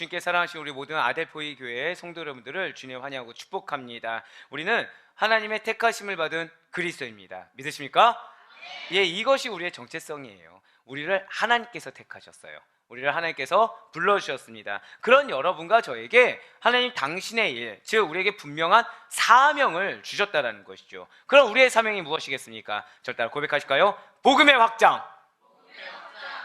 주님께 사랑하신 우리 모든 아델포이 교회의 성도 여러분들을 주님 환영하고 축복합니다. 우리는 하나님의 택하심을 받은 그리스도입니다. 믿으십니까? 예, 이것이 우리의 정체성이에요. 우리를 하나님께서 택하셨어요. 우리를 하나님께서 불러주셨습니다. 그런 여러분과 저에게 하나님 당신의 일, 즉 우리에게 분명한 사명을 주셨다는 것이죠. 그럼 우리의 사명이 무엇이겠습니까? 저를 따라 고백하실까요? 복음의 확장.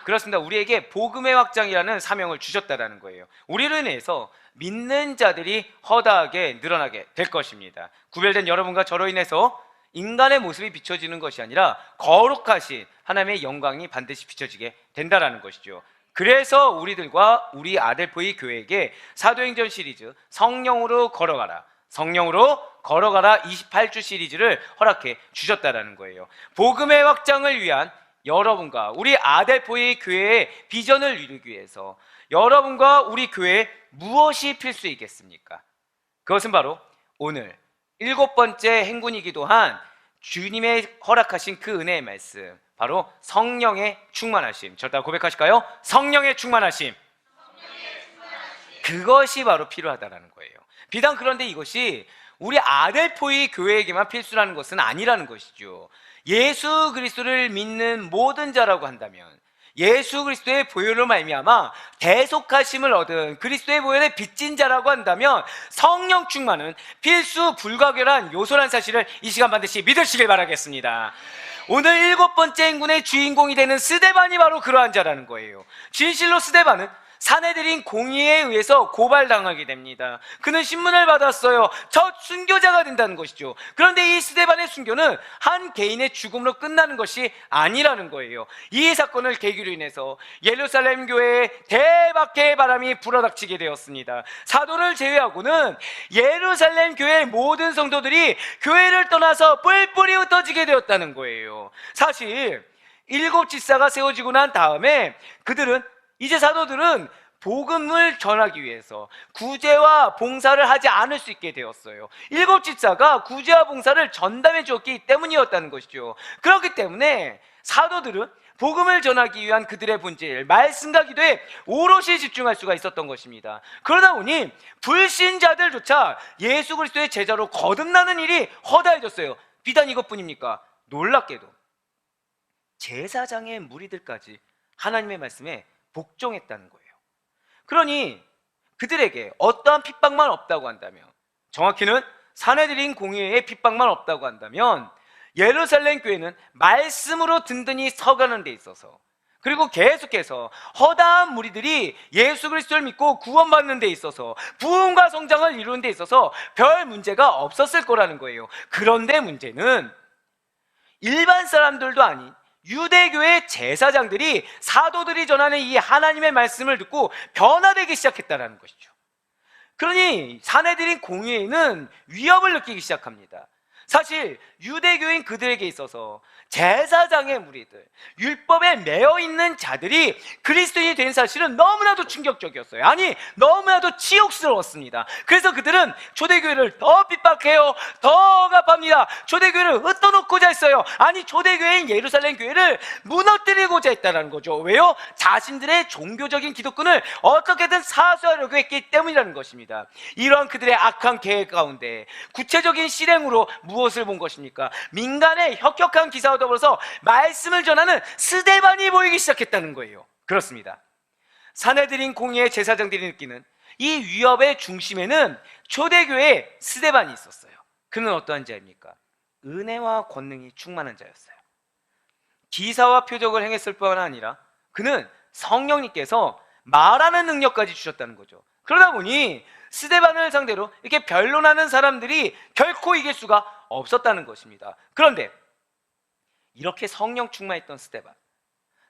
그렇습니다. 우리에게 복음의 확장이라는 사명을 주셨다는 거예요. 우리로 인해서 믿는 자들이 허다하게 늘어나게 될 것입니다. 구별된 여러분과 저로 인해서 인간의 모습이 비춰지는 것이 아니라 거룩하신 하나님의 영광이 반드시 비춰지게 된다는 것이죠. 그래서 우리들과 우리 아델포이 교회에게 사도행전 시리즈 성령으로 걸어가라, 성령으로 걸어가라 28주 시리즈를 허락해 주셨다는 거예요. 복음의 확장을 위한 여러분과 우리 아델포이 교회의 비전을 이루기 위해서 여러분과 우리 교회에 무엇이 필수이겠습니까? 그것은 바로 오늘 7번째 행군이기도 한 주님의 허락하신 그 은혜의 말씀, 바로 성령의 충만하심. 저를 따라 고백하실까요? 성령의 충만하심. 그것이 바로 필요하다는 거예요. 비단 그런데 이것이 우리 아델포이 교회에게만 필수라는 것은 아니라는 것이죠. 예수 그리스도를 믿는 모든 자라고 한다면, 예수 그리스도의 보혈로 말미암아 대속하심을 얻은 그리스도의 보혈에 빚진 자라고 한다면 성령 충만은 필수 불가결한 요소란 사실을 이 시간 반드시 믿으시길 바라겠습니다. 오늘 7번째 행군의 주인공이 되는 스데반이 바로 그러한 자라는 거예요. 진실로 스데반은 사내들인 공의에 의해서 고발당하게 됩니다. 그는 신문을 받았어요. 첫 순교자가 된다는 것이죠. 그런데 이 스데반의 순교는 한 개인의 죽음으로 끝나는 것이 아니라는 거예요. 이 사건을 계기로 인해서 예루살렘 교회에 대박의 바람이 불어닥치게 되었습니다. 사도를 제외하고는 예루살렘 교회의 모든 성도들이 교회를 떠나서 뿔뿔이 흩어지게 되었다는 거예요. 사실 7 집사가 세워지고 난 다음에 이제 사도들은 복음을 전하기 위해서 구제와 봉사를 하지 않을 수 있게 되었어요. 7 집사가 구제와 봉사를 전담해 주었기 때문이었다는 것이죠. 그렇기 때문에 사도들은 복음을 전하기 위한 그들의 본질, 말씀과 기도에 오롯이 집중할 수가 있었던 것입니다. 그러다 보니 불신자들조차 예수 그리스도의 제자로 거듭나는 일이 허다해졌어요. 비단 이것뿐입니까? 놀랍게도 제사장의 무리들까지 하나님의 말씀에 복종했다는 거예요. 그러니 그들에게 어떠한 핍박만 없다고 한다면, 정확히는 사내들인 공의의 핍박만 없다고 한다면, 예루살렘 교회는 말씀으로 든든히 서가는 데 있어서, 그리고 계속해서 허다한 무리들이 예수 그리스도를 믿고 구원받는 데 있어서, 부흥과 성장을 이루는 데 있어서 별 문제가 없었을 거라는 거예요. 그런데 문제는 일반 사람들도 아닌 유대교의 제사장들이 사도들이 전하는 이 하나님의 말씀을 듣고 변화되기 시작했다는 것이죠. 그러니 사내들인 공의회는 위협을 느끼기 시작합니다. 사실 유대교인 그들에게 있어서 제사장의 무리들, 율법에 매여 있는 자들이 그리스도인이 된 사실은 너무나도 충격적이었어요. 아니, 너무나도 치욕스러웠습니다. 그래서 그들은 초대교회를 더 핍박해요. 더 억압합니다. 초대교회를 흩어놓고자 했어요. 아니, 초대교회인 예루살렘 교회를 무너뜨리고자 했다는 거죠. 왜요? 자신들의 종교적인 기독권을 어떻게든 사수하려고 했기 때문이라는 것입니다. 이러한 그들의 악한 계획 가운데 구체적인 실행으로 무엇을 본 것입니까? 민간의 혁혁한 기사와 더불어서 말씀을 전하는 스데반이 보이기 시작했다는 거예요. 그렇습니다. 사내들인 공의의 제사장들이 느끼는 이 위협의 중심에는 초대교회의 스데반이 있었어요. 그는 어떠한 자입니까? 은혜와 권능이 충만한 자였어요. 기사와 표적을 행했을 뿐 아니라 그는 성령님께서 말하는 능력까지 주셨다는 거죠. 그러다 보니 스데반을 상대로 이렇게 변론하는 사람들이 결코 이길 수가 없었다는 것입니다. 그런데 이렇게 성령 충만했던 스데반,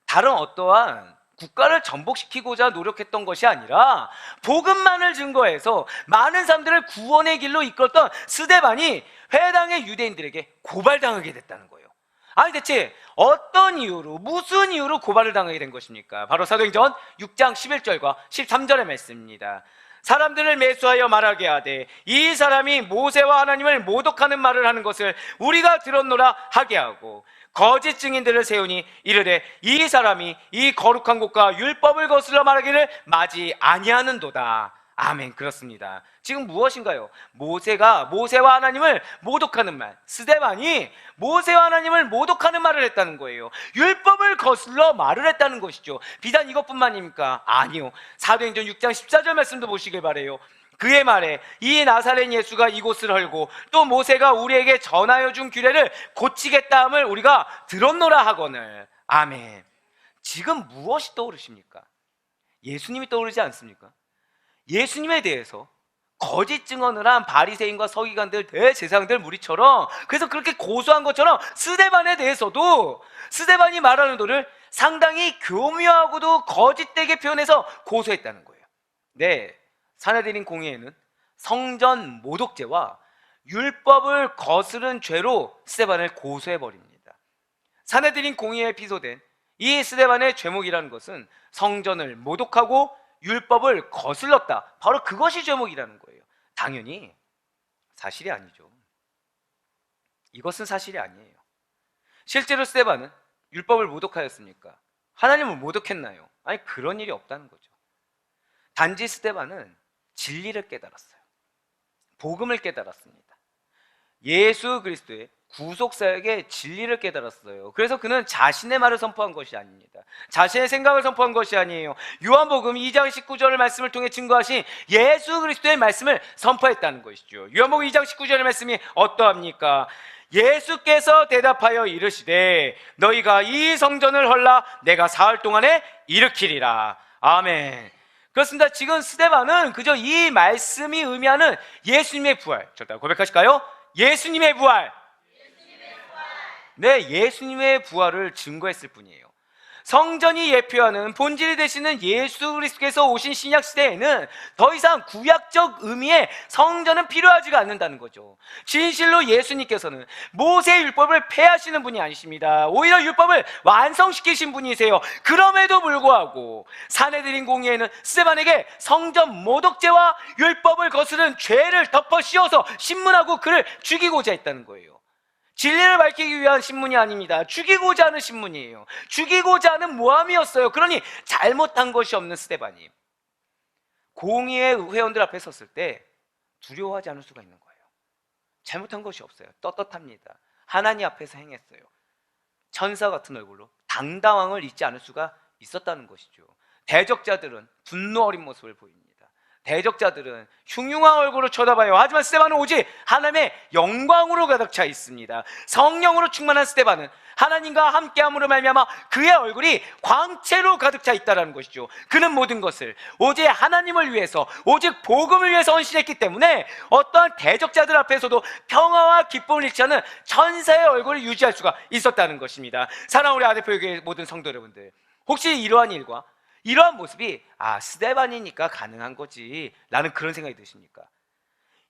다른 어떠한 국가를 전복시키고자 노력했던 것이 아니라 복음만을 증거해서 많은 사람들을 구원의 길로 이끌었던 스데반이 회당의 유대인들에게 고발당하게 됐다는 거예요. 아니, 대체 어떤 이유로, 무슨 이유로 고발을 당하게 된 것입니까? 바로 사도행전 6장 11절과 13절의 말씀입니다. 사람들을 매수하여 말하게 하되 이 사람이 모세와 하나님을 모독하는 말을 하는 것을 우리가 들었노라 하게 하고 거짓 증인들을 세우니 이르되 이 사람이 이 거룩한 곳과 율법을 거슬러 말하기를 마지 아니하는도다. 아멘. 그렇습니다. 지금 무엇인가요? 모세와 하나님을 모독하는 말, 스데반이 모세와 하나님을 모독하는 말을 했다는 거예요. 율법을 거슬러 말을 했다는 것이죠. 비단 이것뿐만입니까? 아니요. 사도행전 6장 14절 말씀도 보시길 바라요. 그의 말에 이 나사렛 예수가 이곳을 헐고 또 모세가 우리에게 전하여 준 규례를 고치겠다 함을 우리가 들었노라 하거늘. 아멘. 지금 무엇이 떠오르십니까? 예수님이 떠오르지 않습니까? 예수님에 대해서 거짓 증언을 한 바리새인과 서기관들, 대제사장들 무리처럼, 그래서 그렇게 고소한 것처럼 스데반에 대해서도 스데반이 말하는 도를 상당히 교묘하고도 거짓되게 표현해서 고소했다는 거예요. 네, 사내들인 공의회는 성전 모독죄와 율법을 거스른 죄로 스데반을 고소해버립니다. 사내들인 공의회에 피소된 이 스데반의 죄목이라는 것은 성전을 모독하고 율법을 거슬렀다, 바로 그것이 죄목이라는 거예요. 당연히 사실이 아니죠. 이것은 사실이 아니에요. 실제로 스데반은 율법을 모독하였습니까? 하나님을 모독했나요? 아니, 그런 일이 없다는 거죠. 단지 스데반은 진리를 깨달았어요. 복음을 깨달았습니다. 예수 그리스도의 구속사역의 진리를 깨달았어요. 그래서 그는 자신의 말을 선포한 것이 아닙니다. 자신의 생각을 선포한 것이 아니에요. 요한복음 2장 19절의 말씀을 통해 증거하신 예수 그리스도의 말씀을 선포했다는 것이죠. 요한복음 2장 19절의 말씀이 어떠합니까? 예수께서 대답하여 이르시되 너희가 이 성전을 헐라 내가 사흘 동안에 일으키리라. 아멘. 그렇습니다. 지금 스데반은 그저 이 말씀이 의미하는 예수님의 부활, 저다 고백하실까요? 예수님의 부활. 네, 예수님의 부활을 증거했을 뿐이에요. 성전이 예표하는 본질이 되시는 예수 그리스도께서 오신 신약 시대에는 더 이상 구약적 의미의 성전은 필요하지가 않는다는 거죠. 진실로 예수님께서는 모세의 율법을 폐하시는 분이 아니십니다. 오히려 율법을 완성시키신 분이세요. 그럼에도 불구하고 사내들인 공의회는 스데반에게 성전 모독죄와 율법을 거스른 죄를 덮어 씌워서 신문하고 그를 죽이고자 했다는 거예요. 진리를 밝히기 위한 신문이 아닙니다. 죽이고자 하는 신문이에요. 죽이고자 하는 모함이었어요. 그러니 잘못한 것이 없는 스데반이 공의회 회원들 앞에 섰을 때 두려워하지 않을 수가 있는 거예요. 잘못한 것이 없어요. 떳떳합니다. 하나님 앞에서 행했어요. 천사 같은 얼굴로 당당함을 잊지 않을 수가 있었다는 것이죠. 대적자들은 분노 어린 모습을 보입니다. 대적자들은 흉흉한 얼굴로 쳐다봐요. 하지만 스데반은 오직 하나님의 영광으로 가득 차 있습니다. 성령으로 충만한 스데반은 하나님과 함께함으로 말미암아 그의 얼굴이 광채로 가득 차 있다는 것이죠. 그는 모든 것을 오직 하나님을 위해서, 오직 복음을 위해서 헌신했기 때문에 어떠한 대적자들 앞에서도 평화와 기쁨을 잃지 않은 천사의 얼굴을 유지할 수가 있었다는 것입니다. 사랑하는 우리 아대표교회 모든 성도 여러분들, 혹시 이러한 일과 이러한 모습이 스데반이니까 가능한 거지 라는 그런 생각이 드십니까?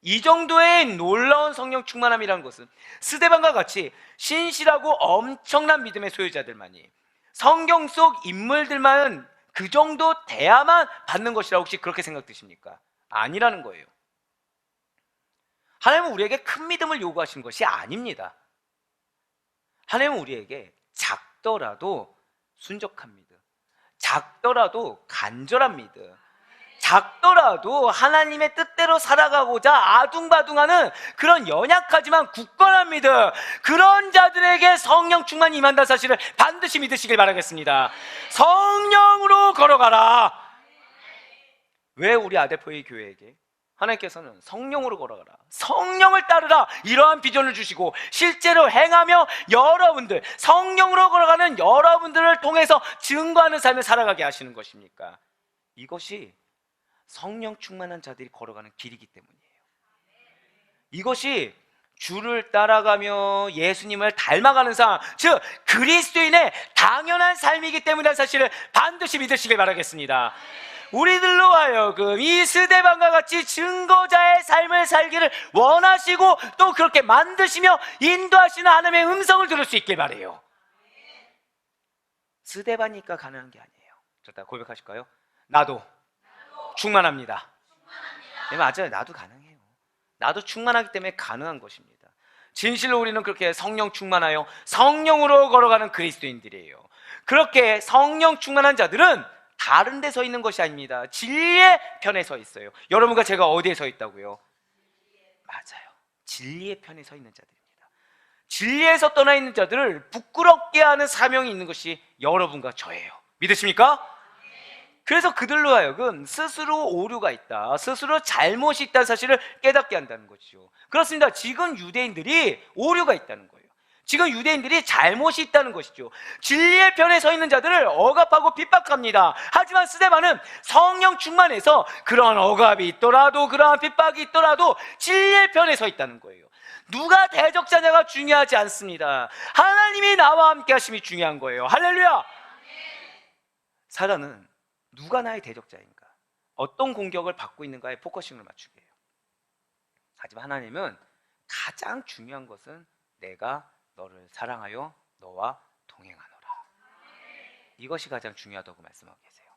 이 정도의 놀라운 성령 충만함이라는 것은 스데반과 같이 신실하고 엄청난 믿음의 소유자들만이, 성경 속 인물들만 그 정도 돼야만 받는 것이라 혹시 그렇게 생각 드십니까? 아니라는 거예요. 하나님은 우리에게 큰 믿음을 요구하시는 것이 아닙니다. 하나님은 우리에게 작더라도 순적한 믿음, 작더라도 간절한 믿음, 작더라도 하나님의 뜻대로 살아가고자 아둥바둥하는 그런 연약하지만 굳건한 믿음, 그런 자들에게 성령 충만이 임한다는 사실을 반드시 믿으시길 바라겠습니다. 성령으로 걸어가라. 왜 우리 아대포의 교회에게 하나님께서는 성령으로 걸어가라, 성령을 따르라, 이러한 비전을 주시고 실제로 행하며 여러분들, 성령으로 걸어가는 여러분들을 통해서 증거하는 삶을 살아가게 하시는 것입니까? 이것이 성령 충만한 자들이 걸어가는 길이기 때문이에요. 이것이 주를 따라가며 예수님을 닮아가는 삶, 즉 그리스도인의 당연한 삶이기 때문이라는 사실을 반드시 믿으시길 바라겠습니다. 우리들로 하여금 이 스데반과 같이 증거자의 삶을 살기를 원하시고 또 그렇게 만드시며 인도하시는 하나님의 음성을 들을 수 있길 바라요. 스데반이니까 가능한 게 아니에요. 좋다, 고백하실까요? 나도 충만합니다. 네, 맞아요. 나도 가능해요. 나도 충만하기 때문에 가능한 것입니다. 진실로 우리는 그렇게 성령 충만하여 성령으로 걸어가는 그리스도인들이에요. 그렇게 성령 충만한 자들은 다른 데 서 있는 것이 아닙니다. 진리의 편에 서 있어요. 여러분과 제가 어디에 서 있다고요? 맞아요. 진리의 편에 서 있는 자들입니다. 진리에서 떠나 있는 자들을 부끄럽게 하는 사명이 있는 것이 여러분과 저예요. 믿으십니까? 그래서 그들로 하여금 스스로 오류가 있다, 스스로 잘못이 있다는 사실을 깨닫게 한다는 거죠. 그렇습니다. 지금 유대인들이 오류가 있다는 거예요. 지금 유대인들이 잘못이 있다는 것이죠. 진리의 편에 서 있는 자들을 억압하고 핍박합니다. 하지만 스데반은 성령 충만해서 그러한 억압이 있더라도, 그러한 핍박이 있더라도 진리의 편에 서 있다는 거예요. 누가 대적자냐가 중요하지 않습니다. 하나님이 나와 함께 하심이 중요한 거예요. 할렐루야! 사단은 누가 나의 대적자인가, 어떤 공격을 받고 있는가에 포커싱을 맞추게 해요. 하지만 하나님은 가장 중요한 것은 내가 너를 사랑하여 너와 동행하노라. 이것이 가장 중요하다고 말씀하고 계세요.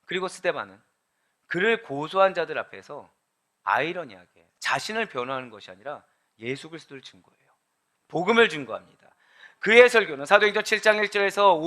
그리고 스데반은 그를 고소한 자들 앞에서 아이러니하게 자신을 변호하는 것이 아니라 예수 그리스도를 증거해요. 복음을 증거합니다. 그의 설교는 사도행전 7장 1절에서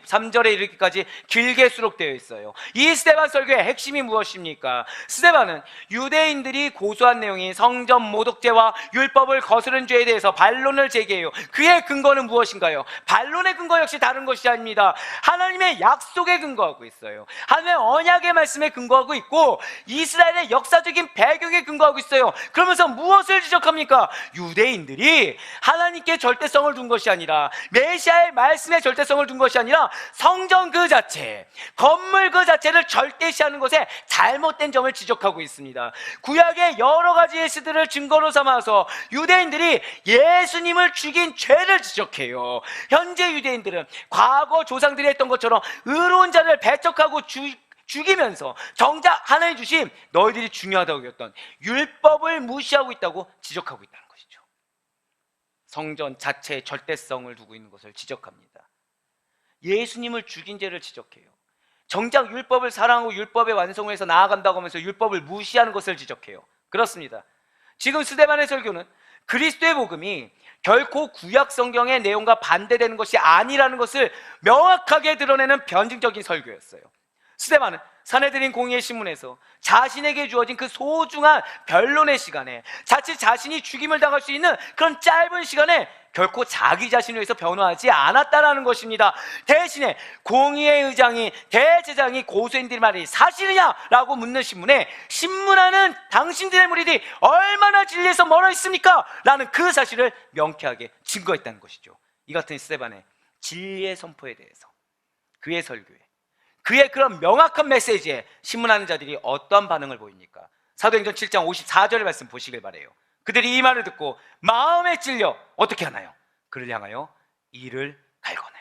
53절에 이르기까지 길게 수록되어 있어요. 이 스데반 설교의 핵심이 무엇입니까? 스데반은 유대인들이 고소한 내용이 성전 모독죄와 율법을 거스른 죄에 대해서 반론을 제기해요. 그의 근거는 무엇인가요? 반론의 근거 역시 다른 것이 아닙니다. 하나님의 약속에 근거하고 있어요. 하나님의 언약의 말씀에 근거하고 있고 이스라엘의 역사적인 배경에 근거하고 있어요. 그러면서 무엇을 지적합니까? 유대인들이 하나님께 절대성을 둔 것이 아니라, 메시아의 말씀에 절대성을 둔 것이 아니라 성전 그 자체, 건물 그 자체를 절대시하는 것에 잘못된 점을 지적하고 있습니다. 구약의 여러 가지 예시들을 증거로 삼아서 유대인들이 예수님을 죽인 죄를 지적해요. 현재 유대인들은 과거 조상들이 했던 것처럼 의로운 자를 배척하고 죽이면서 정작 하나님 주신 너희들이 중요하다고 여겼던 율법을 무시하고 있다고 지적하고 있다는 것이죠. 성전 자체의 절대성을 두고 있는 것을 지적합니다. 예수님을 죽인 죄를 지적해요. 정작 율법을 사랑하고 율법의 완성을 해서 나아간다고 하면서 율법을 무시하는 것을 지적해요. 그렇습니다. 지금 스데반의 설교는 그리스도의 복음이 결코 구약 성경의 내용과 반대되는 것이 아니라는 것을 명확하게 드러내는 변증적인 설교였어요. 스데반은 사내들인 공의의 신문에서 자신에게 주어진 그 소중한 변론의 시간에, 자칫 자신이 죽임을 당할 수 있는 그런 짧은 시간에 결코 자기 자신을 위해서 변호하지 않았다라는 것입니다. 대신에 공의의 의장이, 대제장이 고소인들의 말이 사실이냐라고 묻는 신문에 신문하는 당신들의 무리들이 얼마나 진리에서 멀어 있습니까? 라는 그 사실을 명쾌하게 증거했다는 것이죠. 이 같은 스데반의 진리의 선포에 대해서, 그의 설교에, 그의 그런 명확한 메시지에 신문하는 자들이 어떠한 반응을 보입니까? 사도행전 7장 54절의 말씀 보시길 바라요. 그들이 이 말을 듣고 마음에 찔려 어떻게 하나요? 그를 향하여 이를 갈거늘.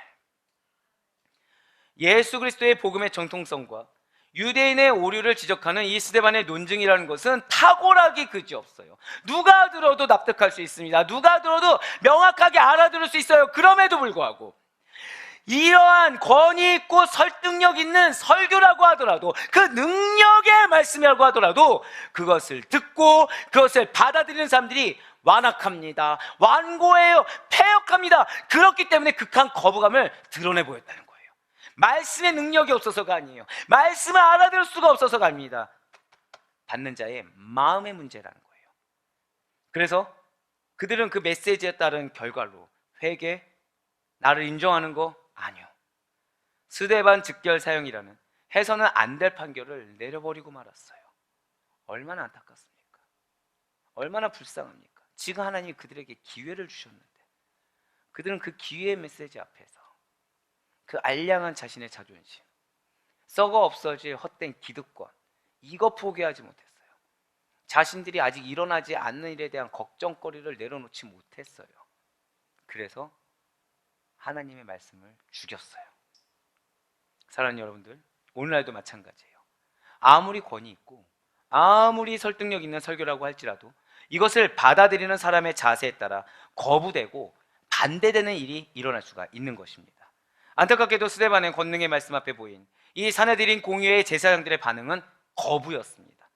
예수 그리스도의 복음의 정통성과 유대인의 오류를 지적하는 이 스데반의 논증이라는 것은 탁월하기 그지없어요. 누가 들어도 납득할 수 있습니다. 누가 들어도 명확하게 알아들을 수 있어요. 그럼에도 불구하고 이러한 권위 있고 설득력 있는 설교라고 하더라도, 그 능력의 말씀이라고 하더라도 그것을 듣고 그것을 받아들이는 사람들이 완악합니다. 완고해요. 패역합니다. 그렇기 때문에 극한 거부감을 드러내 보였다는 거예요. 말씀의 능력이 없어서가 아니에요. 말씀을 알아들을 수가 없어서가 아닙니다. 받는 자의 마음의 문제라는 거예요. 그래서 그들은 그 메시지에 따른 결과로 회개, 나를 인정하는 거 아니요, 스데반 즉결 사형이라는 해서는 안 될 판결을 내려버리고 말았어요. 얼마나 안타깝습니까? 얼마나 불쌍합니까? 지금 하나님이 그들에게 기회를 주셨는데 그들은 그 기회의 메시지 앞에서 그 알량한 자신의 자존심, 썩어 없어질 헛된 기득권, 이거 포기하지 못했어요. 자신들이 아직 일어나지 않는 일에 대한 걱정거리를 내려놓지 못했어요. 그래서 하나님의 말씀을 죽였어요. 사랑하는 여러분들, 오늘날도 마찬가지예요. 아무리 권위 있고 아무리 설득력 있는 설교라고 할지라도 이것을 받아들이는 사람의 자세에 따라 거부되고 반대되는 일이 일어날 수가 있는 것입니다. 안타깝게도 스데반의 권능의 말씀 앞에 보인 이 사내들인 공의회 제사장들의 반응은 거부였습니다.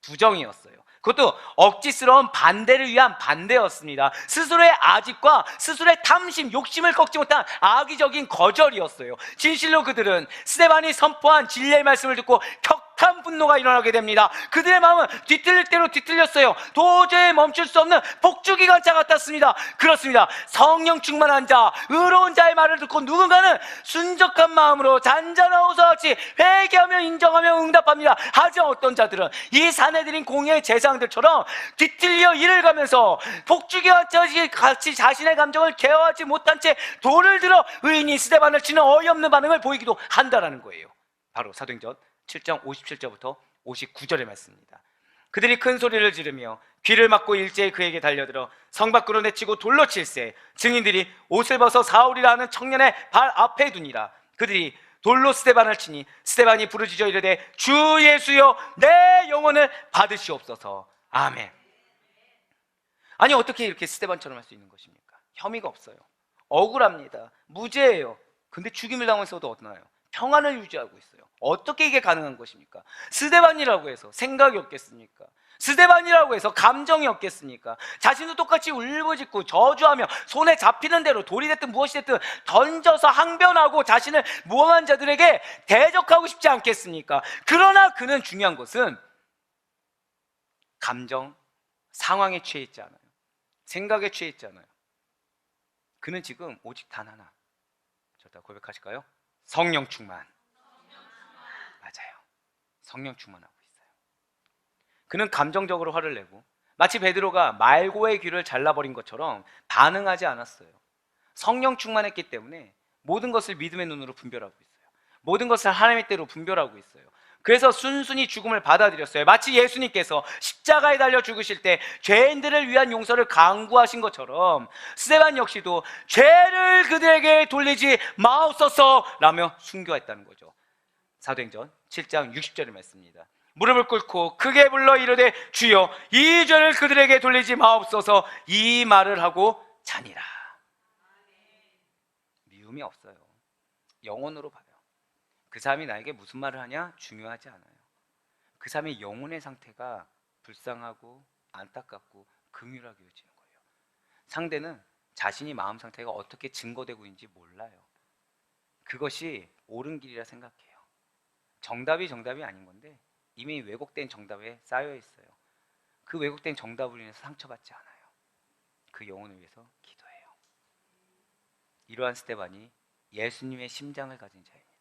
부정이었어요. 그것도 억지스러운 반대를 위한 반대였습니다. 스스로의 아집과 스스로의 탐심, 욕심을 꺾지 못한 악의적인 거절이었어요. 진실로 그들은 스데반이 선포한 진리의 말씀을 듣고 격한 분노가 일어나게 됩니다. 그들의 마음은 뒤틀릴 대로 뒤틀렸어요. 도저히 멈출 수 없는 폭주기관차 같았습니다. 그렇습니다. 성령 충만한 자, 의로운 자의 말을 듣고 누군가는 순적한 마음으로 잔잔한 호소같이 회개하며 인정하며 응답합니다. 하지만 어떤 자들은 이 사내들인 공예의 제사장들처럼 뒤틀려 일을 가면서 폭주기관차 같이 자신의 감정을 개화하지 못한 채 돌을 들어 의인이 스데반을 치는 어이없는 반응을 보이기도 한다라는 거예요. 바로 사도행전 7장 57절부터 59절의 말씀입니다. 그들이 큰 소리를 지르며 귀를 막고 일제히 그에게 달려들어 성 밖으로 내치고 돌로 칠세 증인들이 옷을 벗어 사울이라 하는 청년의 발 앞에 두니라. 그들이 돌로 스데반을 치니 스데반이 부르짖어 이르되 주 예수여 내 영혼을 받으시옵소서. 아멘. 아니 어떻게 이렇게 스데반처럼 할 수 있는 것입니까? 혐의가 없어요. 억울합니다. 무죄예요. 근데 죽임을 당해서도 어떠나요? 평안을 유지하고 있어요. 어떻게 이게 가능한 것입니까? 스데반이라고 해서 생각이 없겠습니까? 스데반이라고 해서 감정이 없겠습니까? 자신도 똑같이 울부짖고 저주하며 손에 잡히는 대로 돌이 됐든 무엇이 됐든 던져서 항변하고 자신을 모함한 자들에게 대적하고 싶지 않겠습니까? 그러나 그는 중요한 것은 감정, 상황에 취해 있지 않아요. 생각에 취해 있지 않아요. 그는 지금 오직 단 하나, 저다 고백하실까요? 성령 충만. 맞아요. 성령 충만하고 있어요. 그는 감정적으로 화를 내고 마치 베드로가 말고의 귀를 잘라버린 것처럼 반응하지 않았어요. 성령 충만했기 때문에 모든 것을 믿음의 눈으로 분별하고 있어요. 모든 것을 하나님의 때로 분별하고 있어요. 그래서 순순히 죽음을 받아들였어요. 마치 예수님께서 십자가에 달려 죽으실 때 죄인들을 위한 용서를 강구하신 것처럼 스데반 역시도 죄를 그들에게 돌리지 마옵소서 라며 순교했다는 거죠. 사도행전 7장 60절의 말씀입니다. 무릎을 꿇고 크게 불러 이르되 주여 이 죄를 그들에게 돌리지 마옵소서 이 말을 하고 자니라. 미움이 없어요. 영혼으로 봐요. 그 사람이 나에게 무슨 말을 하냐 중요하지 않아요. 그 사람의 영혼의 상태가 불쌍하고 안타깝고 긍휼하게 여기지는 거예요. 상대는 자신이 마음 상태가 어떻게 증거되고 있는지 몰라요. 그것이 옳은 길이라 생각해요. 정답이 아닌 건데 이미 왜곡된 정답에 쌓여 있어요. 그 왜곡된 정답으로 인해서 상처받지 않아요. 그 영혼을 위해서 기도해요. 이러한 스데반이 예수님의 심장을 가진 자입니다.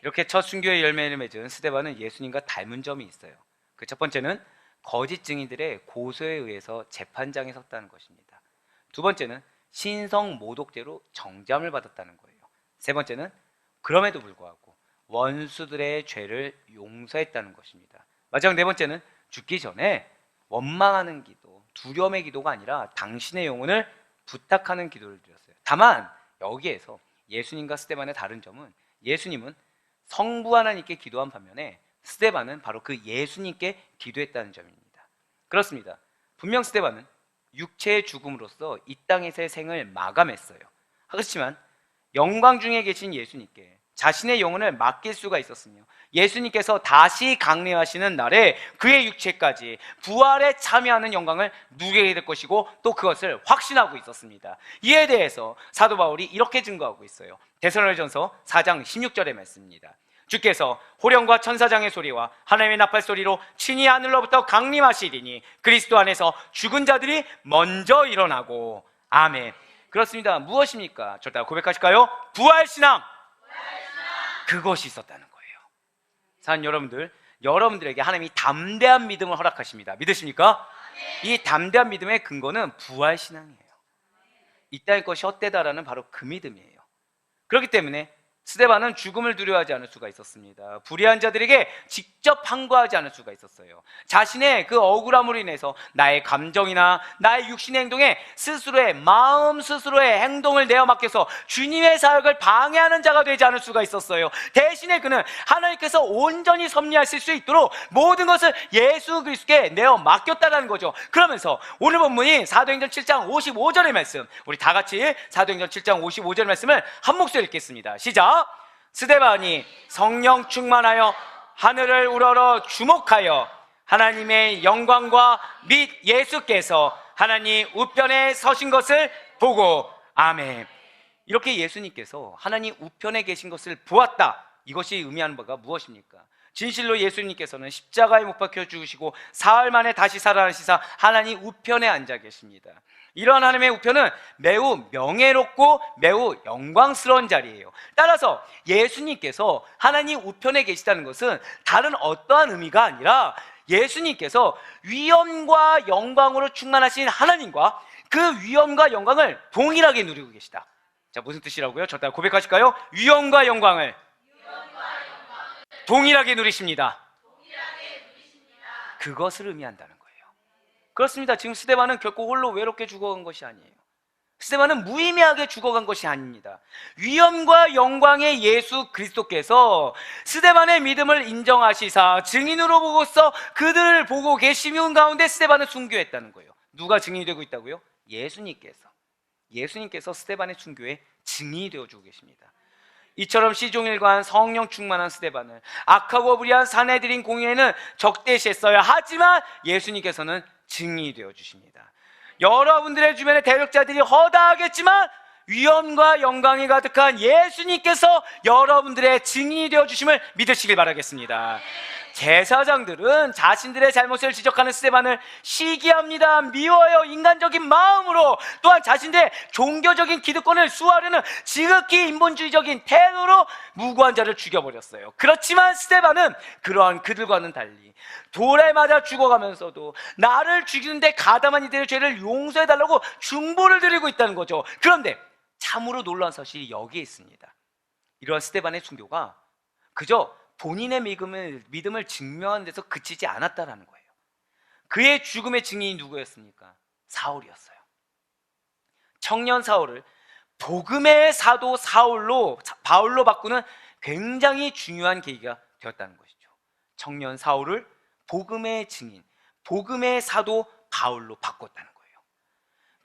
이렇게 첫 순교의 열매를 맺은 스데반은 예수님과 닮은 점이 있어요. 그 첫 번째는 거짓 증인들의 고소에 의해서 재판장에 섰다는 것입니다. 두 번째는 신성 모독죄로 정죄함을 받았다는 거예요. 세 번째는 그럼에도 불구하고 원수들의 죄를 용서했다는 것입니다. 마지막 네 번째는 죽기 전에 원망하는 기도, 두려움의 기도가 아니라 당신의 영혼을 부탁하는 기도를 드렸어요. 다만 여기에서 예수님과 스데반의 다른 점은 예수님은 성부 하나님께 기도한 반면에 스데반은 바로 그 예수님께 기도했다는 점입니다. 그렇습니다. 분명 스데반은 육체의 죽음으로써 이 땅에서의 생을 마감했어요. 그렇지만 영광 중에 계신 예수님께 자신의 영혼을 맡길 수가 있었으며 예수님께서 다시 강림하시는 날에 그의 육체까지 부활에 참여하는 영광을 누리게 될 것이고 또 그것을 확신하고 있었습니다. 이에 대해서 사도 바울이 이렇게 증거하고 있어요. 데살로니가전서 4장 16절의 말씀입니다. 주께서 호령과 천사장의 소리와 하나님의 나팔 소리로 친히 하늘로부터 강림하시리니 그리스도 안에서 죽은 자들이 먼저 일어나고. 아멘. 그렇습니다. 무엇입니까? 저다 고백하실까요? 부활신앙. 그것이 있었다는 거예요. 사는 여러분들에게 하나님이 담대한 믿음을 허락하십니다. 믿으십니까? 이 담대한 믿음의 근거는 부활신앙이에요. 이 땅의 것이 헛되다라는 바로 그 믿음이에요. 그렇기 때문에 스데반은 죽음을 두려워하지 않을 수가 있었습니다. 불의한 자들에게 직접 항거하지 않을 수가 있었어요. 자신의 그 억울함으로 인해서 나의 감정이나 나의 육신의 행동에 스스로의 마음, 스스로의 행동을 내어 맡겨서 주님의 사역을 방해하는 자가 되지 않을 수가 있었어요. 대신에 그는 하나님께서 온전히 섭리하실 수 있도록 모든 것을 예수 그리스도께 내어 맡겼다는 거죠. 그러면서 오늘 본문이 사도행전 7장 55절의 말씀, 우리 다 같이 사도행전 7장 55절의 말씀을 한 목소리 읽겠습니다. 시작. 스데반이 성령 충만하여 하늘을 우러러 주목하여 하나님의 영광과 및 예수께서 하나님 우편에 서신 것을 보고 아멘. 이렇게 예수님께서 하나님 우편에 계신 것을 보았다. 이것이 의미하는 바가 무엇입니까? 진실로 예수님께서는 십자가에 못 박혀 죽으시고 사흘 만에 다시 살아나시사 하나님 우편에 앉아 계십니다. 이러한 하나님의 우편은 매우 명예롭고 매우 영광스러운 자리예요. 따라서 예수님께서 하나님 우편에 계시다는 것은 다른 어떠한 의미가 아니라 예수님께서 위엄과 영광으로 충만하신 하나님과 그 위엄과 영광을 동일하게 누리고 계시다. 자, 무슨 뜻이라고요? 저 따라 고백하실까요? 위엄과 영광을 동일하게 누리십니다. 그것을 의미한다는 거예요. 그렇습니다. 지금 스데반은 결코 홀로 외롭게 죽어간 것이 아니에요. 스데반은 무의미하게 죽어간 것이 아닙니다. 위엄과 영광의 예수 그리스도께서 스데반의 믿음을 인정하시사 증인으로 보고서 그들을 보고 계시는 가운데 스데반을 순교했다는 거예요. 누가 증인이 되고 있다고요? 예수님께서 스데반의 순교에 증인이 되어주고 계십니다. 이처럼 시종일관 성령 충만한 스데반을 악하고 불의한 사내들인 공의에는 적대시했어요. 하지만 예수님께서는 증인이 되어주십니다. 여러분들의 주변에 대적자들이 허다하겠지만 위엄과 영광이 가득한 예수님께서 여러분들의 증인이 되어주심을 믿으시길 바라겠습니다. 제사장들은 자신들의 잘못을 지적하는 스데반을 시기합니다. 미워요. 인간적인 마음으로, 또한 자신들의 종교적인 기득권을 수호하려는 지극히 인본주의적인 태도로 무고한 자를 죽여버렸어요. 그렇지만 스데반은 그러한 그들과는 달리 돌에 맞아 죽어가면서도 나를 죽이는데 가담한 이들의 죄를 용서해달라고 중보를 드리고 있다는 거죠. 그런데 참으로 놀라운 사실이 여기에 있습니다. 이러한 스데반의 순교가 그저 본인의 믿음을 증명하는 데서 그치지 않았다라는 거예요. 그의 죽음의 증인이 누구였습니까? 사울이었어요. 청년 사울을 복음의 사도 바울로 바꾸는 굉장히 중요한 계기가 되었다는 것이죠. 청년 사울을 복음의 증인, 복음의 사도 바울로 바꿨다는 거예요.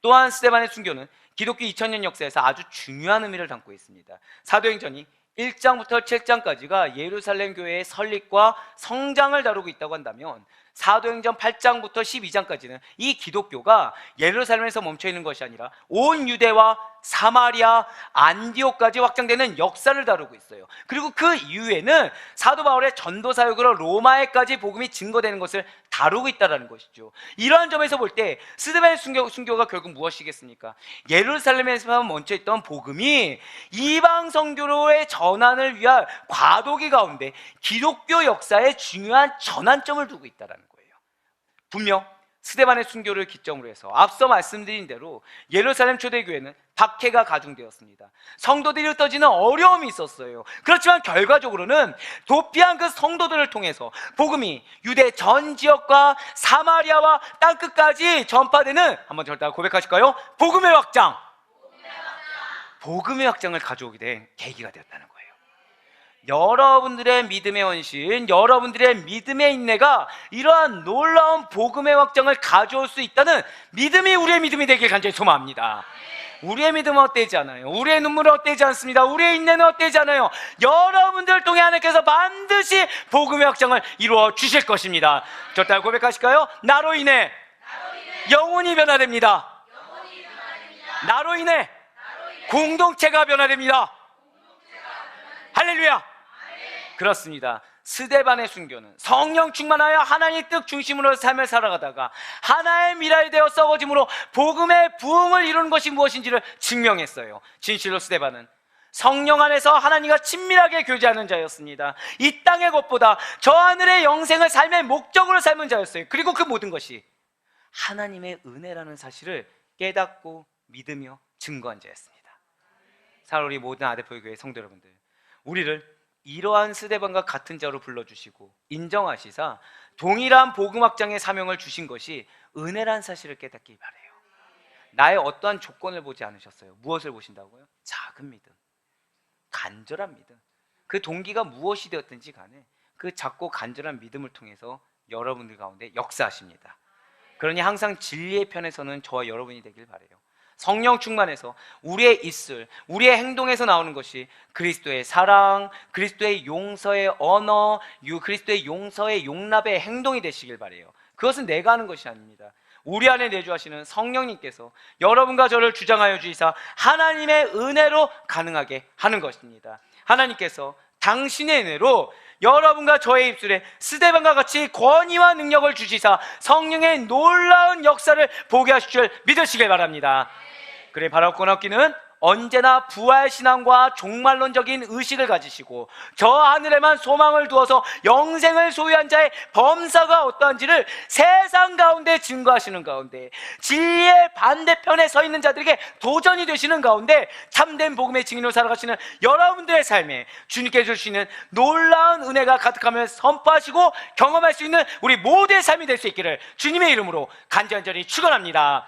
또한 스데반의 순교는 기독교 2000년 역사에서 아주 중요한 의미를 담고 있습니다. 사도행전이 1장부터 7장까지가 예루살렘 교회의 설립과 성장을 다루고 있다고 한다면 사도행전 8장부터 12장까지는 이 기독교가 예루살렘에서 멈춰있는 것이 아니라 온 유대와 사마리아, 안디옥까지 확장되는 역사를 다루고 있어요. 그리고 그 이후에는 사도 바울의 전도 사역으로 로마에까지 복음이 증거되는 것을 다루고 있다는 것이죠. 이러한 점에서 볼 때 스데반의 순교가 결국 무엇이겠습니까? 예루살렘에서 멈춰있던 복음이 이방 선교로의 전환을 위한 과도기 가운데 기독교 역사에 중요한 전환점을 두고 있다는 거예요. 분명 스데반의 순교를 기점으로 해서 앞서 말씀드린 대로 예루살렘 초대교회는 박해가 가중되었습니다. 성도들이 흩어지는 어려움이 있었어요. 그렇지만 결과적으로는 도피한 그 성도들을 통해서 복음이 유대 전 지역과 사마리아와 땅끝까지 전파되는, 한번 저를 고백하실까요? 복음의 확장을 가져오게 된 계기가 되었다는 거예요. 여러분들의 믿음의 헌신, 여러분들의 믿음의 인내가 이러한 놀라운 복음의 확장을 가져올 수 있다는 믿음이 우리의 믿음이 되길 간절히 소망합니다. 우리의 믿음은 헛되지 않아요. 우리의 눈물은 헛되지 않습니다. 우리의 인내는 헛되지 않아요. 여러분들을 통해 하나님께서 반드시 복음의 확장을 이루어 주실 것입니다. 저 따라 고백하실까요? 나로 인해 영혼이 변화됩니다. 나로 인해 공동체가 변화됩니다. 할렐루야. 그렇습니다. 스데반의 순교는 성령 충만하여 하나님의 뜻 중심으로 삶을 살아가다가 하나의 미랄이 되어 썩어짐으로 복음의 부흥을 이루는 것이 무엇인지를 증명했어요. 진실로 스데반은 성령 안에서 하나님과 친밀하게 교제하는 자였습니다. 이 땅의 것보다 저 하늘의 영생을 삶의 목적으로 삶은 자였어요. 그리고 그 모든 것이 하나님의 은혜라는 사실을 깨닫고 믿으며 증거한 자였습니다. 사랑하는 모든 아데포의 교회 성도 여러분들, 우리를 이러한 스데반과 같은 자로 불러주시고 인정하시사 동일한 복음 확장의 사명을 주신 것이 은혜란 사실을 깨닫기 바라요. 나의 어떠한 조건을 보지 않으셨어요. 무엇을 보신다고요? 작은 믿음, 간절한 믿음. 그 동기가 무엇이 되었든지 간에 그 작고 간절한 믿음을 통해서 여러분들 가운데 역사하십니다. 그러니 항상 진리의 편에서는 저와 여러분이 되길 바라요. 성령 충만해서 우리의 입술, 우리의 행동에서 나오는 것이 그리스도의 사랑, 그리스도의 용서의 언어, 그리스도의 용서의 용납의 행동이 되시길 바라요. 그것은 내가 하는 것이 아닙니다. 우리 안에 내주하시는 성령님께서 여러분과 저를 주장하여 주시사 하나님의 은혜로 가능하게 하는 것입니다. 하나님께서 당신의 은혜로 여러분과 저의 입술에 스데반과 같이 권위와 능력을 주시사 성령의 놀라운 역사를 보게 하실 줄 믿으시길 바랍니다. 그래, 바라옵고 얻기는 언제나 부활신앙과 종말론적인 의식을 가지시고 저 하늘에만 소망을 두어서 영생을 소유한 자의 범사가 어떠한지를 세상 가운데 증거하시는 가운데, 진리의 반대편에 서 있는 자들에게 도전이 되시는 가운데 참된 복음의 증인으로 살아가시는 여러분들의 삶에 주님께 주시는 놀라운 은혜가 가득하며 선포하시고 경험할 수 있는 우리 모두의 삶이 될 수 있기를 주님의 이름으로 간절히 축원합니다.